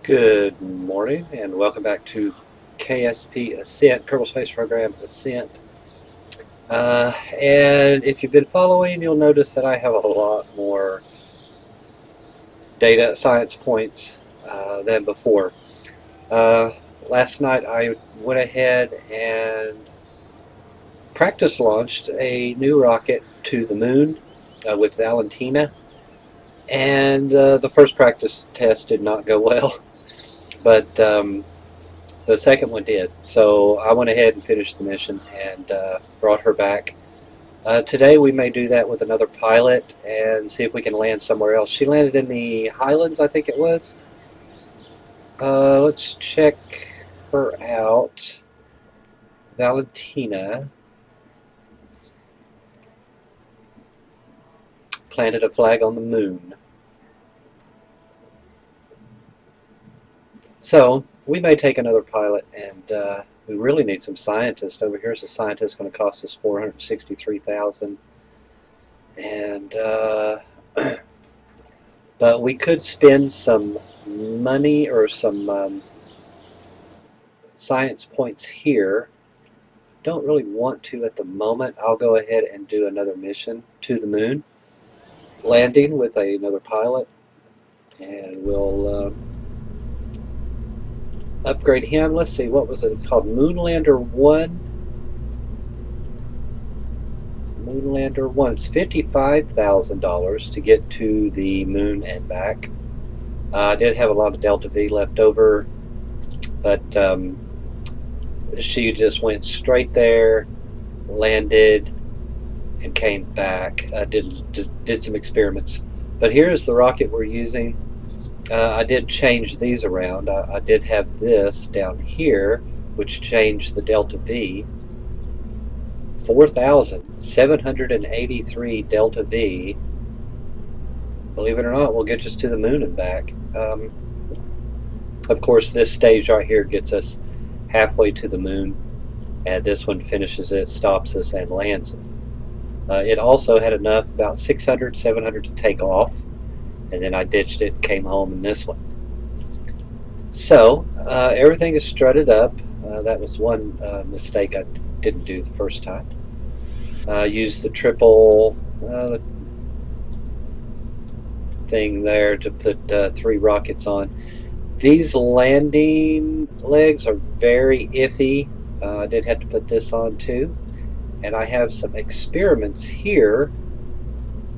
Good morning and welcome back to KSP ASCENT, Kerbal Space Program ASCENT. And if you've been following, you'll notice that I have a lot more data science points than before. Uh, Last night I went ahead and practice launched a new rocket to the moon with Valentina, and the first practice test did not go well, but the second one did. So I went ahead and finished the mission and brought her back. Today we may do that with another pilot and see if we can land somewhere else. She landed in the Highlands, I think it was. Let's check her out. Valentina planted a flag on the moon. So we may take another pilot, and we really need some scientists. Over here's a scientist going to cost us $463,000, and but we could spend some money or some science points here. Don't really want to at the moment. I'll go ahead and do another mission to the moon, landing with another pilot, and we'll upgrade him. Let's see, what was it called? Moonlander 1. Moonlander 1. It's $55,000 to get to the moon and back. I did have a lot of Delta V left over, but she just went straight there, landed, and came back. Did some experiments. But here's the rocket we're using. I did change these around. I did have this down here, which changed the Delta V. 4,783 Delta V. Believe it or not, will get us to the moon and back. Of course, this stage right here gets us halfway to the moon, and this one finishes it, stops us, and lands us. It also had enough, about 600, 700 to take off, and then I ditched it and came home in this one. So everything is strutted up. That was one mistake I didn't do the first time. Used the triple thing there to put 3 rockets on. These landing legs are very iffy. I did have to put this on too. And I have some experiments here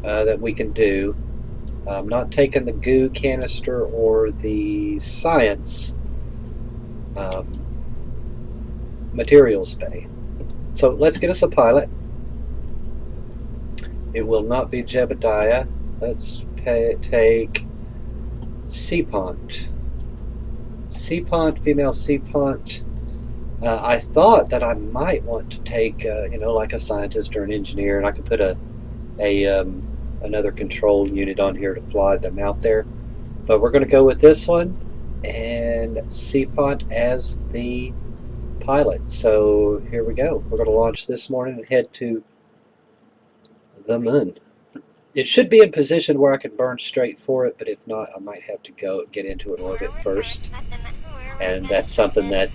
that we can do. I'm not taking the goo canister or the science materials bay. So let's get us a pilot. It will not be Jebediah. Let's take Seapont. Seapont, female Seapont. I thought that I might want to take, like a scientist or an engineer, and I could put another control unit on here to fly them out there. But we're going to go with this one and Seapont as the pilot. So here we go. We're going to launch this morning and head to the moon. It should be in position where I can burn straight for it, but if not, I might have to go get into an orbit first. And that's something that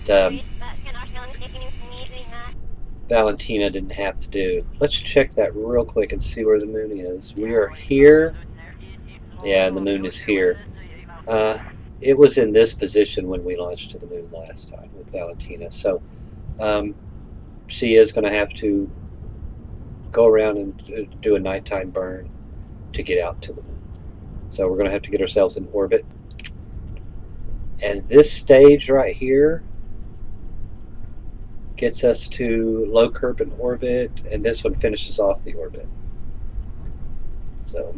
Valentina didn't have to do. Let's check that real quick and see where the moon is. We are here. Yeah, and the moon is here. It was in this position when we launched to the moon last time with Valentina. So she is going to have to go around and do a nighttime burn to get out to the moon. So we're going to have to get ourselves in orbit. And this stage right here gets us to low Kerbal orbit, and this one finishes off the orbit. So,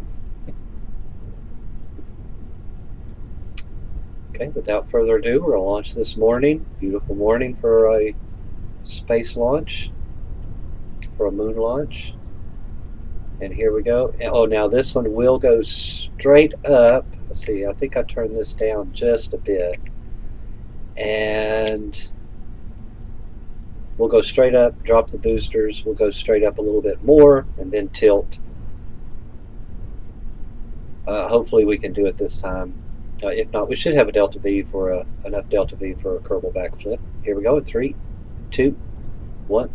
okay, without further ado, we're going to launch this morning. Beautiful morning for a space launch, for a moon launch. And here we go. Oh, now this one will go straight up. Let's see, I think I turned this down just a bit. And we'll go straight up, drop the boosters, we'll go straight up a little bit more, and then tilt. Hopefully we can do it this time. If not, we should have a delta V for enough delta V for a Kerbal backflip. Here we go in 3, 2, 1.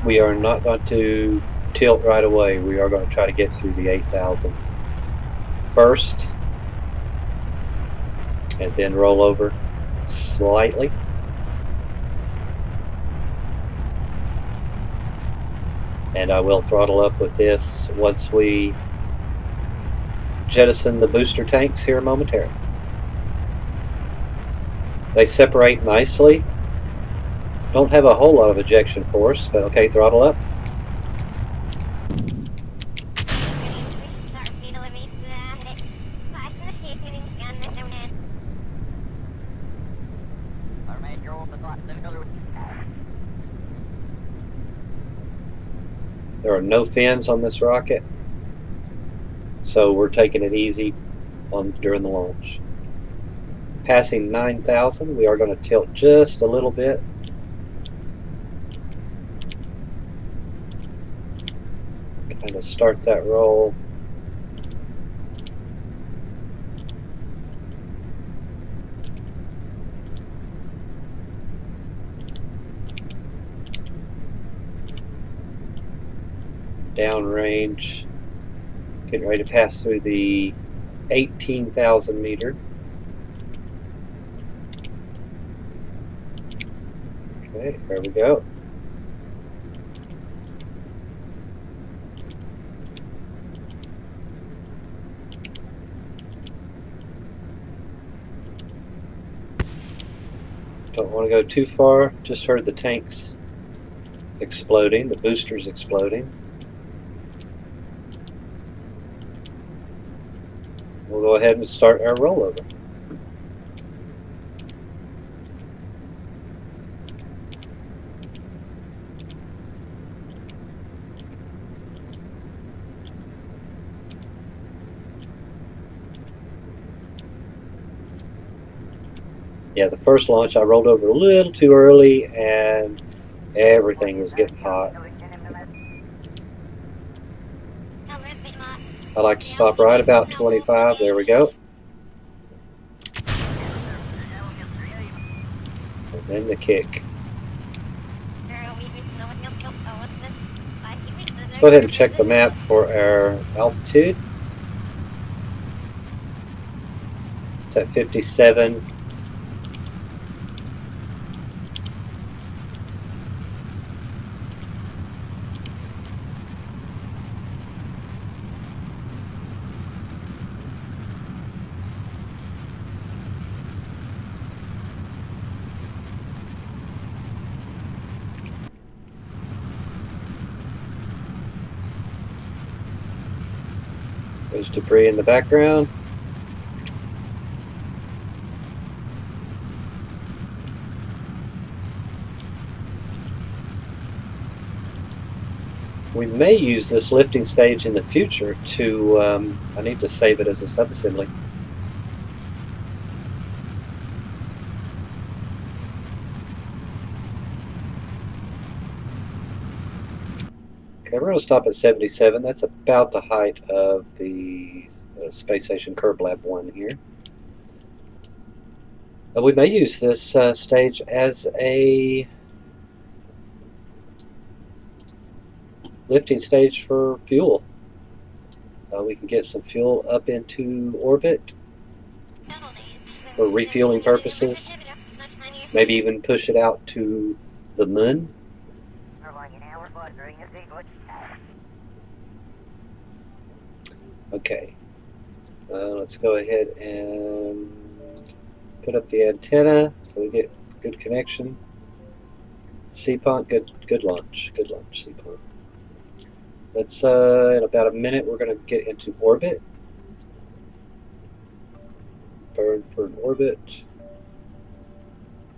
We are not going to tilt right away. We are going to try to get through the 8,000 first and then roll over slightly. And I will throttle up with this once we jettison the booster tanks here momentarily. They separate nicely. Don't have a whole lot of ejection force, but okay, throttle up. There are no fins on this rocket, so we're taking it easy during the launch. Passing 9,000, we are going to tilt just a little bit. Kind of start that roll. Downrange. Getting ready to pass through the 18,000 meter. Okay, there we go. Don't want to go too far. Just heard the tanks exploding, the boosters exploding. We'll go ahead and start our rollover. Yeah, the first launch I rolled over a little too early and everything was getting hot. I like to stop right about 25. There we go. And then the kick. Let's go ahead and check the map for our altitude. It's at 57. There's debris in the background. We may use this lifting stage in the future to, I need to save it as a subassembly. Okay, we're going to stop at 77. That's about the height of the Space Station Curb Lab 1 here. We may use this stage as a lifting stage for fuel. We can get some fuel up into orbit for refueling purposes. Maybe even push it out to the moon. Okay, let's go ahead and put up the antenna so we get good connection. Seapont, good launch, Seapont. Let's in about a minute we're going to get into orbit. burn for an orbit.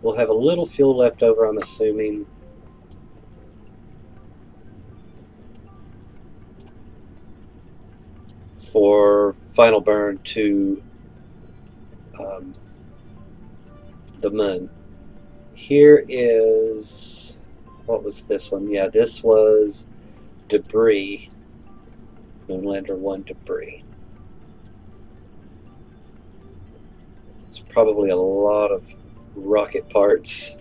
We'll have a little fuel left over, I'm assuming. For final burn to the moon. Here is, what was this one? Yeah, this was debris. Moonlander 1 debris. It's probably a lot of rocket parts.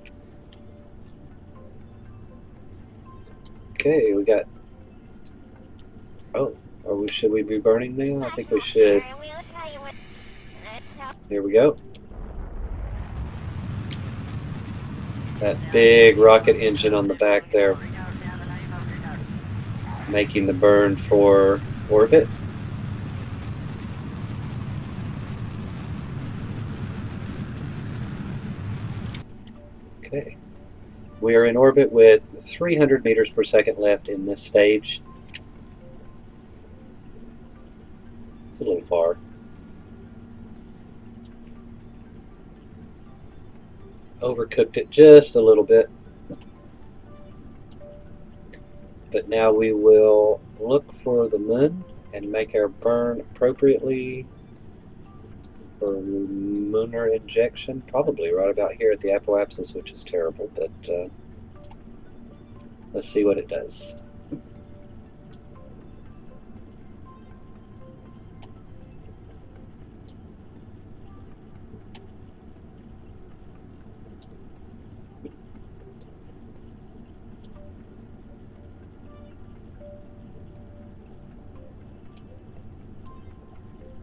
Okay, we got, oh, should we be burning now? I think we should. Here we go. That big rocket engine on the back there, making the burn for orbit. Okay. We are in orbit with 300 meters per second left in this stage. It's a little far. Overcooked it just a little bit. But now we will look for the moon and make our burn appropriately for lunar injection. Probably right about here at the apoapsis, which is terrible, but let's see what it does.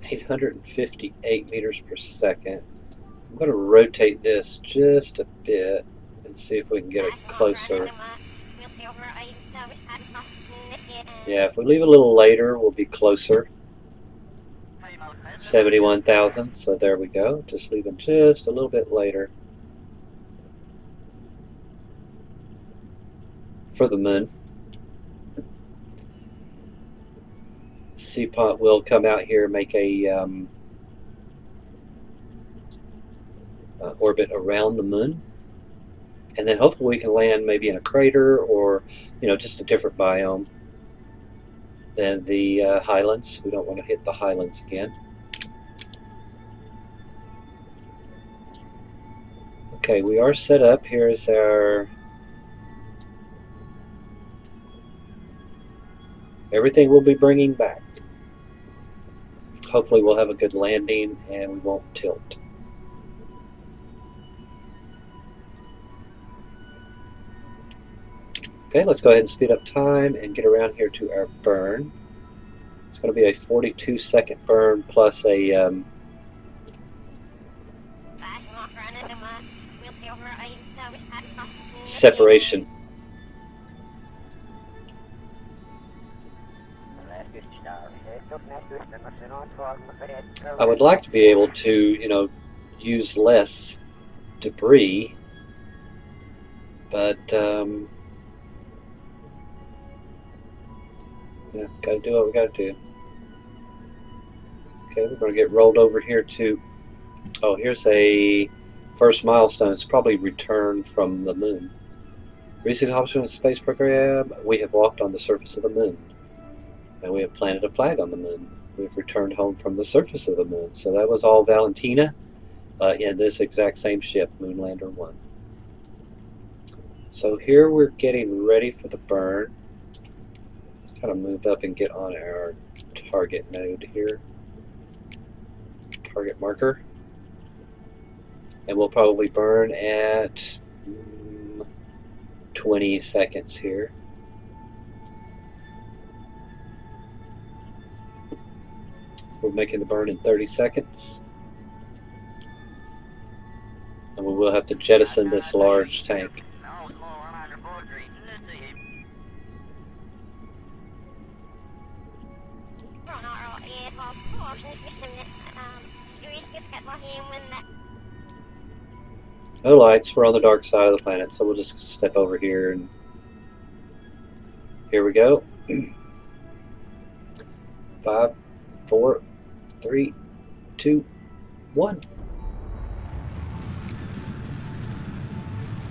.858 meters per second. I'm going to rotate this just a bit and see if we can get it closer. Yeah, if we leave a little later, we'll be closer. 71,000, so there we go. Just leaving just a little bit later for the moon. Seapot will come out here, make a orbit around the moon, and then hopefully we can land maybe in a crater or, you know, just a different biome than the highlands. We don't want to hit the highlands again. Okay, we are set up. Here's our everything we'll be bringing back. Hopefully we'll have a good landing and we won't tilt. Okay, let's go ahead and speed up time and get around here to our burn. It's going to be a 42-second burn plus a separation. I would like to be able to, you know, use less debris, but yeah, gotta do what we gotta do. Okay, we're gonna get rolled over here to, oh, here's a first milestone. It's probably return from the moon. Recent accomplishment of the space program, we have walked on the surface of the moon, and we have planted a flag on the moon. We've returned home from the surface of the moon. So that was all Valentina in this exact same ship, Moonlander 1. So here we're getting ready for the burn. Let's kind of move up and get on our target node here. Target marker. And we'll probably burn at 20 seconds here. We're making the burn in 30 seconds. And we will have to jettison this large tank. No lights, we're on the dark side of the planet, so we'll just step over here and here we go. 5, 4, 3, 2, 1.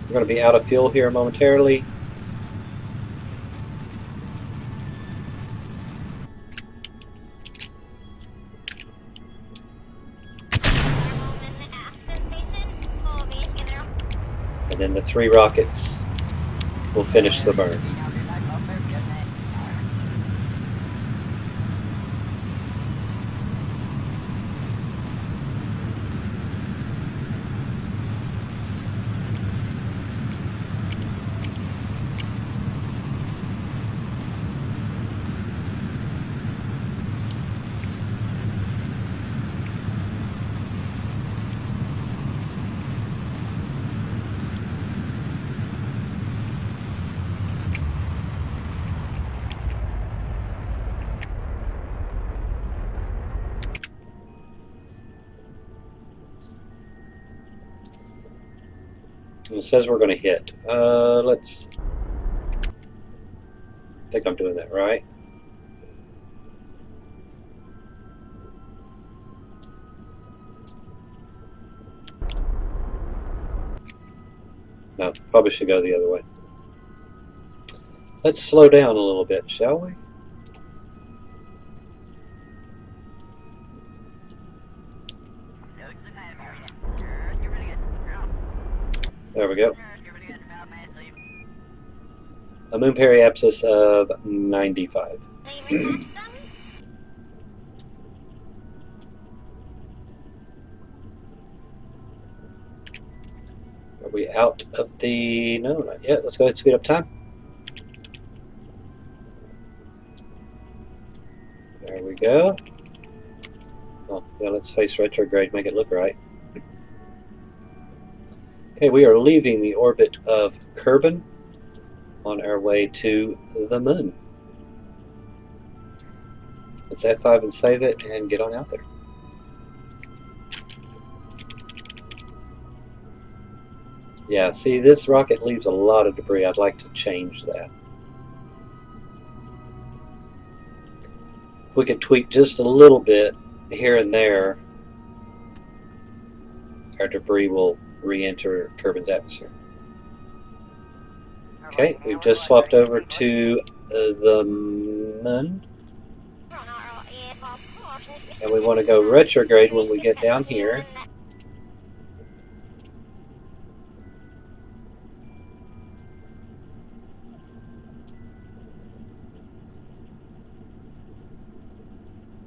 We're going to be out of fuel here momentarily. And then the 3 rockets will finish the burn. It says we're going to hit. Let's. I think I'm doing that right. No, probably should go the other way. Let's slow down a little bit, shall we? There we go. A moon periapsis of 95. Are we out of the... No, not yet. Let's go ahead and speed up time. There we go. Oh, yeah, let's face retrograde, make it look right. Okay, we are leaving the orbit of Kerbal on our way to the moon. Let's F5 and save it and get on out there. Yeah, see, this rocket leaves a lot of debris. I'd like to change that. If we could tweak just a little bit here and there, our debris will re-enter Kerbal's atmosphere. Okay, we've just swapped over to the moon. And we want to go retrograde when we get down here.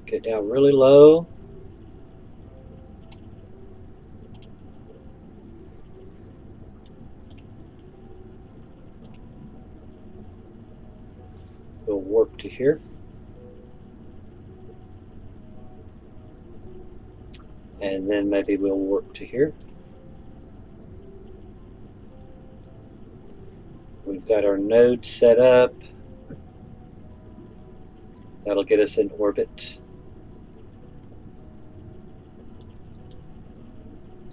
Get down really low. We'll warp to here. And then maybe we'll warp to here. We've got our node set up. That'll get us in orbit.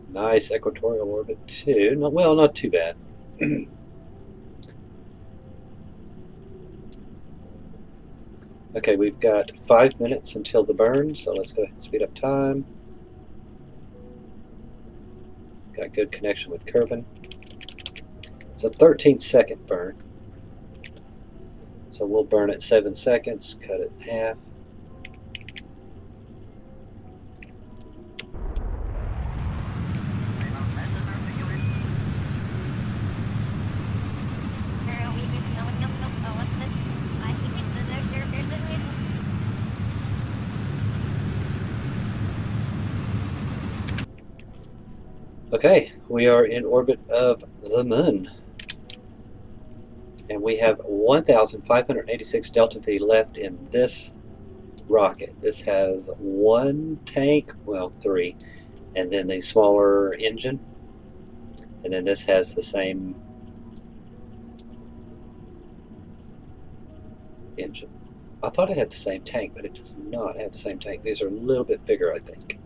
Nice equatorial orbit too. No, well, not too bad. Okay, we've got 5 minutes until the burn, so let's go ahead and speed up time. Got good connection with Kerbal. It's a 13-second burn. So we'll burn it 7 seconds, cut it in half. Okay, we are in orbit of the moon. And we have 1,586 delta V left in this rocket. This has 1 tank, well, 3, and then the smaller engine. And then this has the same engine. I thought it had the same tank, but it does not have the same tank. These are a little bit bigger, I think.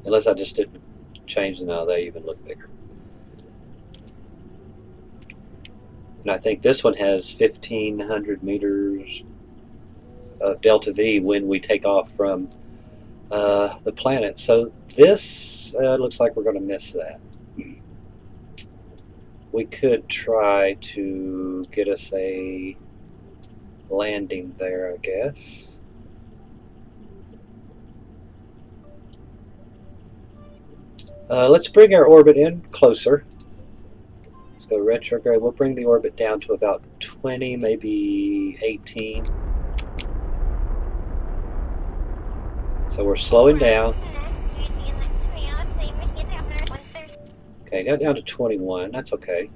Unless I just didn't change them, now they even look bigger. And I think this one has 1,500 meters of delta V when we take off from the planet. So this looks like we're going to miss that. we could try to get us a landing there, I guess. Let's bring our orbit in closer. Let's go retrograde. We'll bring the orbit down to about 20, maybe 18. So we're slowing down. Okay, got down to 21. That's okay.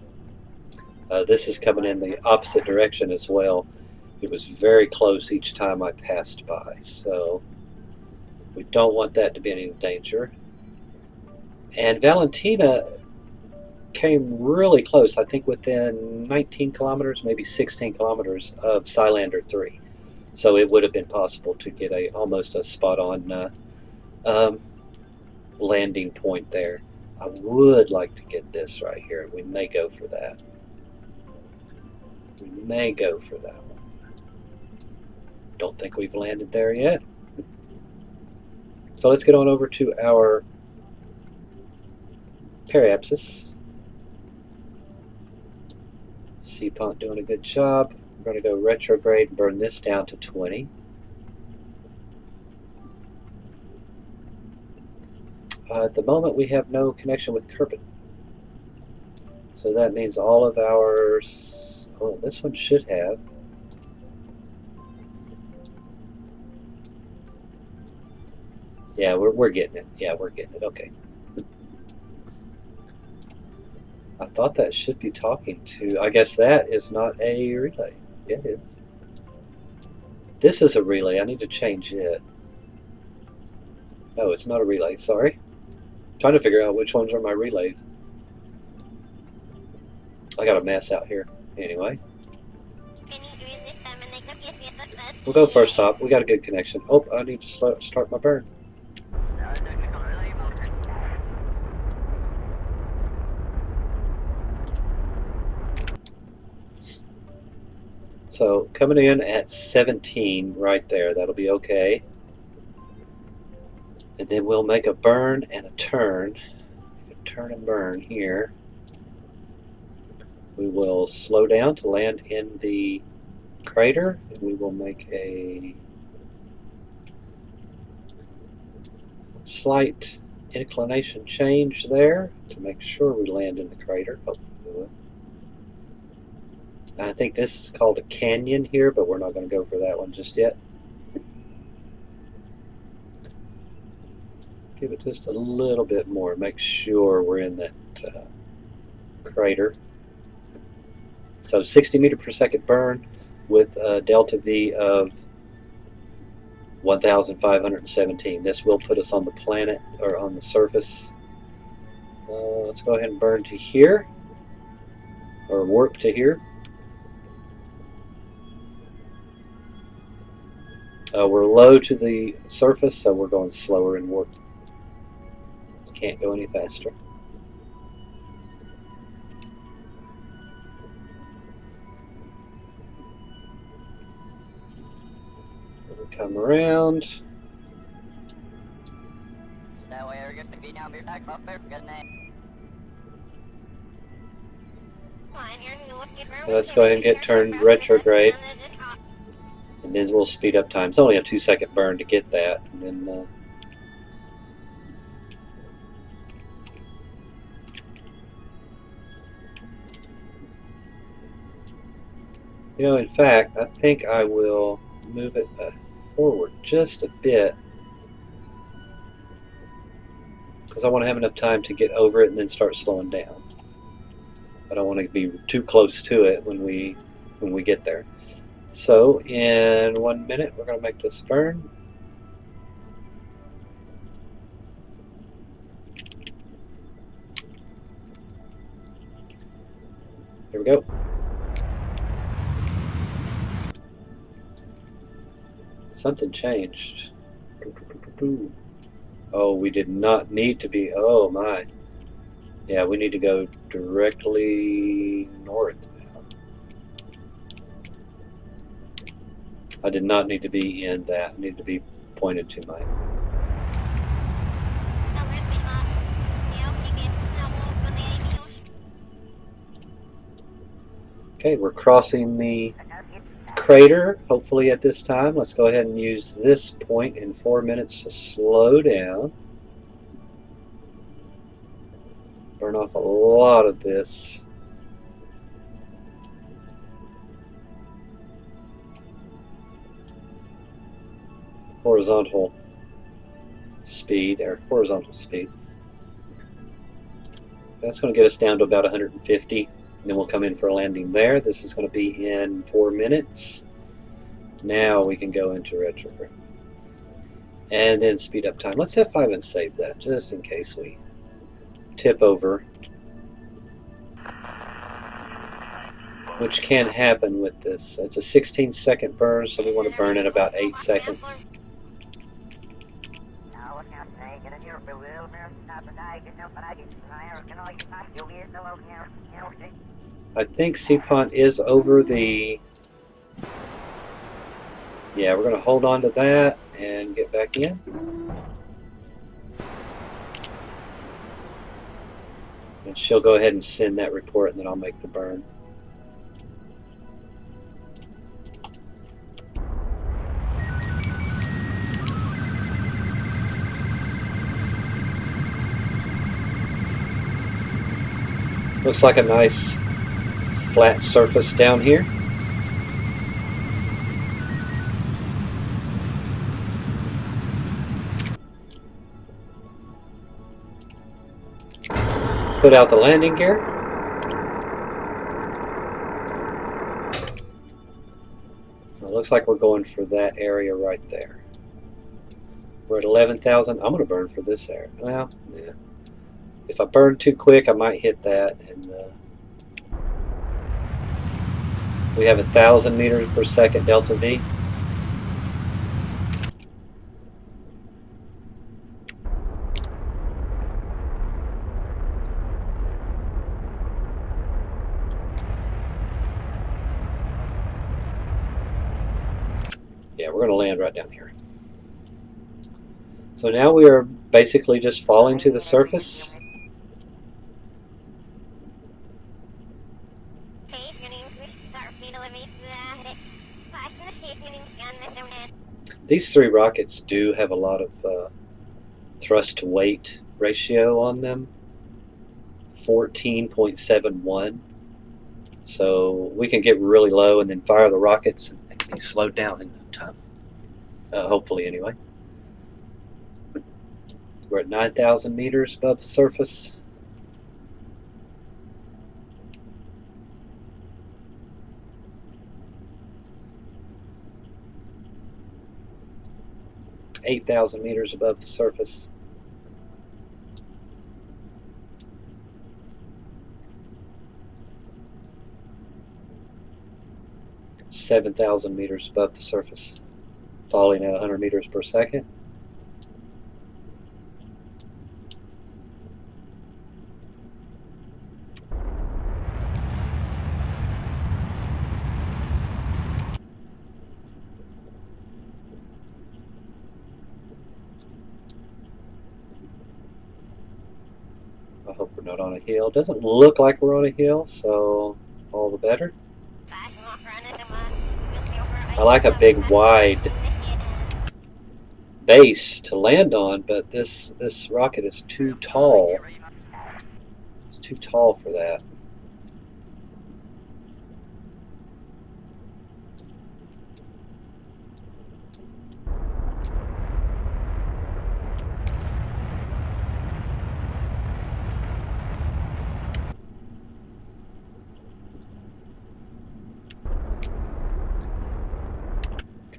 This is coming in the opposite direction as well. It was very close each time I passed by, so we don't want that to be any danger. And Valentina came really close, I think within 19 kilometers, maybe 16 kilometers of Cylander 3. So it would have been possible to get almost a spot-on landing point there. I would like to get this right here. We may go for that. We may go for that one. Don't think we've landed there yet. So let's get on over to our periapsis. Seapont doing a good job. We're going to go retrograde and burn this down to 20. At the moment we have no connection with Kerbal. So that means all of ours... Oh, this one should have. Yeah, we're getting it. Yeah, we're getting it. Okay. I thought that should be talking to... I guess that is not a relay. Yeah, it is. This is a relay. I need to change it. No, it's not a relay. Sorry. I'm trying to figure out which ones are my relays. I got a mess out here. Anyway. We'll go first stop. We got a good connection. Oh, I need to start my burn. So coming in at 17 right there, that'll be okay. And then we'll make a burn and a turn. A turn and burn here. We will slow down to land in the crater, and we will make a slight inclination change there to make sure we land in the crater. I think this is called a canyon here, but we're not going to go for that one just yet. Give it just a little bit more. Make sure we're in that crater. So 60 meter per second burn with a delta V of 1,517. This will put us on the planet, or on the surface. Let's go ahead and burn to here, or warp to here. We're low to the surface, so we're going slower in warp. Can't go any faster. We'll come around. Let's go ahead and get turned retrograde. And then we'll speed up time. It's only a 2-second burn to get that. And then you know, in fact, I think I will move it forward just a bit, because I want to have enough time to get over it and then start slowing down. I don't want to be too close to it when we get there. So in 1 minute, we're going to make this burn. Here we go. Something changed. Oh, we did not need to be. Oh my. Yeah, we need to go directly north now. I did not need to be in that. I need to be pointed to my. Okay, we're crossing the crater, hopefully at this time. Let's go ahead and use this point in 4 minutes to slow down. Burn off a lot of this. Horizontal speed, or horizontal speed. That's going to get us down to about 150, and then we'll come in for a landing there. This is going to be in 4 minutes. Now we can go into retrograde. And then speed up time. Let's F5 and save that, just in case we tip over. Which can happen with this. It's a 16-second burn, so we want to burn in about 8 seconds. I think Seapont is over the... Yeah, we're going to hold on to that and get back in. And she'll go ahead and send that report, and then I'll make the burn. Looks like a nice flat surface down here. Put out the landing gear. It looks like we're going for that area right there. We're at 11,000. I'm going to burn for this area. Well, yeah. If I burn too quick, I might hit that. And we have 1,000 meters per second delta V. Yeah, we're going to land right down here. So now we are basically just falling to the surface. These 3 rockets do have a lot of thrust to weight ratio on them. 14.71. So we can get really low and then fire the rockets and be slowed down in no time. Hopefully, anyway. We're at 9,000 meters above the surface. (8,000 meters above the surface. (7,000 meters above the surface, falling at 100 meters per second. I hope we're not on a hill. Doesn't look like we're on a hill, so all the better. I like a big wide base to land on, but this rocket is too tall. It's too tall for that.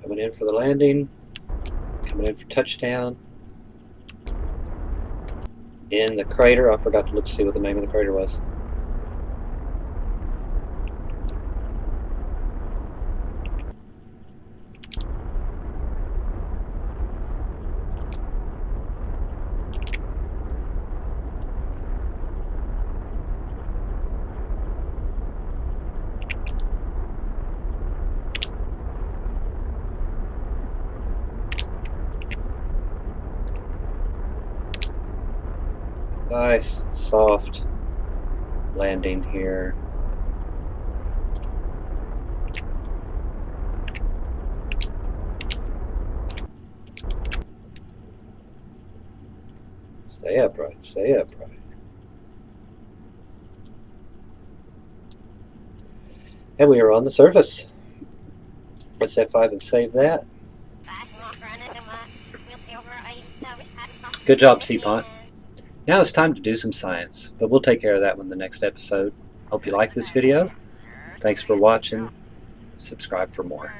Coming in for the landing, coming in for touchdown. In the crater, I forgot to look to see what the name of the crater was. Nice, soft landing here. Stay upright, stay upright. And we are on the surface. Let's F5 and save that. Good job, Seapont. Now it's time to do some science, but we'll take care of that in the next episode. Hope you like this video. Thanks for watching. Subscribe for more.